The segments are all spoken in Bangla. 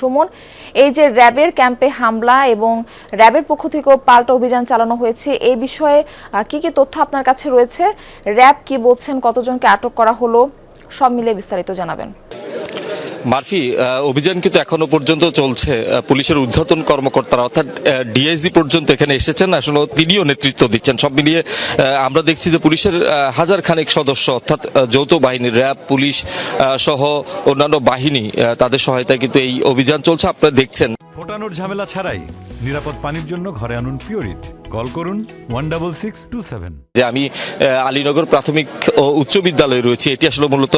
সুমন, এই যে র্যাবের ক্যাম্পে হামলা এবং র্যাবের পক্ষ থেকেও পাল্টা অভিযান চালানো হয়েছে, এই বিষয়ে কি কি তথ্য আপনার কাছে রয়েছে? র্যাব কি বলছেন, কতজনকে আটক করা হলো, সব মিলে বিস্তারিত জানাবেন। মারফি, অভিযান কিন্তু এখনো পর্যন্ত চলছে। পুলিশের ঊর্ধ্বতন কর্মকর্তারা অর্থাৎ ডিআইজি পর্যন্ত এখানে এসেছেন, আসলে তিনিও নেতৃত্ব দিচ্ছেন। সব মিলিয়ে আমরা দেখছি যে পুলিশের হাজার খানেক সদস্য অর্থাৎ যৌথ বাহিনী, র্যাব, পুলিশ সহ অন্যান্য বাহিনী, তাদের সহায়তায় কিন্তু এই অভিযান চলছে। আপনারা দেখছেন ফোটানোর ঝামেলা ছাড়াই নিরাপদ পানির জন্য ঘরে আনুন পিওরিট। কল করুন 16627। যে আমি আলীনগর প্রাথমিক ও উচ্চ বিদ্যালয়ে রয়েছি, এটি আসলে মূলত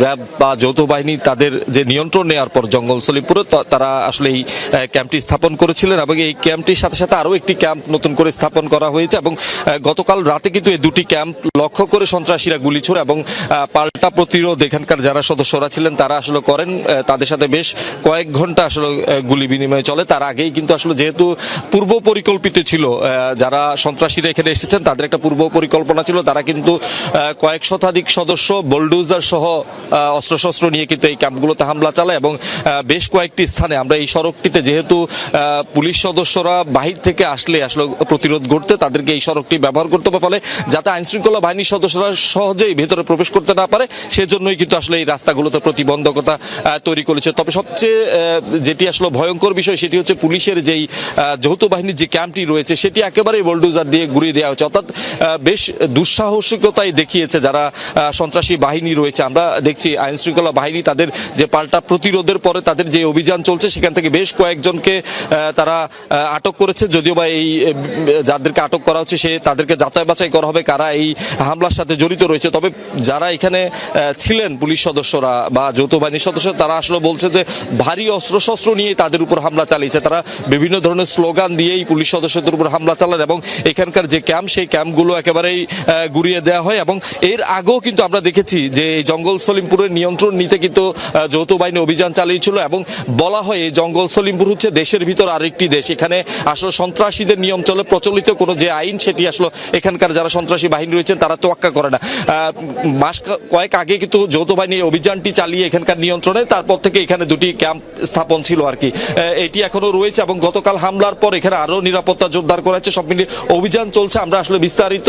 র্যাব বা যৌথ বাহিনী তাদের যে নিয়ন্ত্রণ নেওয়ার পর জঙ্গল সলিমপুরে তারা আসলে এই ক্যাম্পটি স্থাপন করেছিলেন এবং এই ক্যাম্পটির সাথে সাথে আরও একটি ক্যাম্প নতুন করে স্থাপন করা হয়েছে এবং গতকাল রাতে কিন্তু এই দুটি ক্যাম্প লক্ষ্য করে সন্ত্রাসীরা গুলি ছোড়ে এবং পাল্টা প্রতিরোধ এখানকার যারা সদস্যরা ছিলেন তারা আসলে করেন। তাদের সাথে বেশ কয়েক ঘন্টা আসলে গুলি বিনিময় চলে। তার আগেই কিন্তু আসলে যেহেতু পূর্ব পরিকল্পিত ছিল, যারা সন্ত্রাসীরা এখানে এসেছেন তাদের একটা পূর্ব পরিকল্পনা ছিল, তারা কিন্তু কয়েক শতাধিক সদস্য বোলডোজার সহ অস্ত্রশস্ত্র নিয়ে কিন্তু এই ক্যাম্পগুলোতে হামলা চালায় এবং বেশ কয়েকটি স্থানে আমরা এই সড়কটিতে যেহেতু পুলিশ সদস্যরা বাহির থেকে আসলে প্রতিরোধ গড়তে তাদেরকে এই সড়কটি ব্যবহার করতে হবে, ফলে যাতে আইনশৃঙ্খলা বাহিনীর সদস্যরা সহজেই ভেতরে প্রবেশ করতে না পারে সেজন্যই কিন্তু আসলে এই রাস্তাগুলোতে প্রতিবন্ধকতা তৈরি করেছে। তবে সবচেয়ে যেটি আসলে ভয়ঙ্কর বিষয় সেটি হচ্ছে পুলিশের যেই যৌথ বাহিনীর যে ক্যাম্পটি রয়েছে সেটি একেবারেই বোলডোজার দিয়ে ঘুরিয়ে দেওয়া হচ্ছে, অর্থাৎ বেশ দুঃসাহসিকতাই দেখিয়েছে যারা সন্ত্রাসী বাহিনী রয়েছে। আমরা দেখছি আইন শৃঙ্খলা বাহিনী তাদের যে পাল্টা প্রতিরোধের পরে তাদের যে অভিযান চলছে সেখান থেকে বেশ কয়েকজনকে তারা আটক করেছে, যদিও বা এই যাদেরকে আটক করা হচ্ছে তাদেরকে যাচাই বাছাই করা হবে কারা এই হামলার সাথে জড়িত রয়েছে। তবে যারা এখানে ছিলেন পুলিশ সদস্যরা বা যৌথ বাহিনীর সদস্য, তারা আসলে বলছে যে ভারী অস্ত্রশস্ত্র নিয়ে তাদের উপর হামলা চালিয়েছে। তারা বিভিন্ন ধরনের স্লোগান দিয়েই পুলিশ সদস্যদের উপর হামলা চালান এবং এখানকার যে ক্যাম্প সেই ক্যাম্পগুলো একেবারেই গুড়িয়ে দেওয়া হয় এবং এর আগেও কিন্তু আমরা দেখেছি যে জঙ্গল সলিমপুরের নিয়ন্ত্রণ নিতে কিন্তু যৌথ বাহিনী অভিযান চালিয়েছিল এবং বলা হয় এই জঙ্গল সলিমপুর হচ্ছে দেশের ভিতর আরেকটি দেশ। এখানে আসলে সন্ত্রাসীদের নিয়ম চলে, প্রচলিত কোনো যে আইন সেটি আসলে এখানকার যারা সন্ত্রাসী বাহিনী রয়েছেন তারা তোয়াক্কা করে না। মাস কয়েক আগে কিন্তু যৌথ বাহিনী অভিযানটি চালিয়ে এখানকার নিয়ন্ত্রণে, তারপর থেকে এখানে দুটি ক্যাম্প স্থাপন ছিল আর কি, এটি এখনো রয়েছে এবং গতকাল হামলার পর এখানে আরো নিরাপত্তা জোরদার করা হচ্ছে। সব মিলিয়ে অভিযান চলছে। আমরা আসলে বিস্তারিত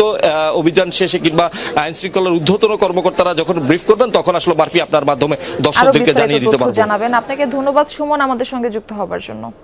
অভিযান শেষে কিংবা আইন শৃঙ্খলার ঊর্ধ্বতন কর্মকর্তারা যখন ব্রিফ করবেন তখন আসলে মারফি আপনার মাধ্যমে দর্শকদেরকে জানিয়ে দিতে পারবেন। জানাবেন। আপনাকে ধন্যবাদ সুমন আমাদের সঙ্গে যুক্ত হবার জন্য।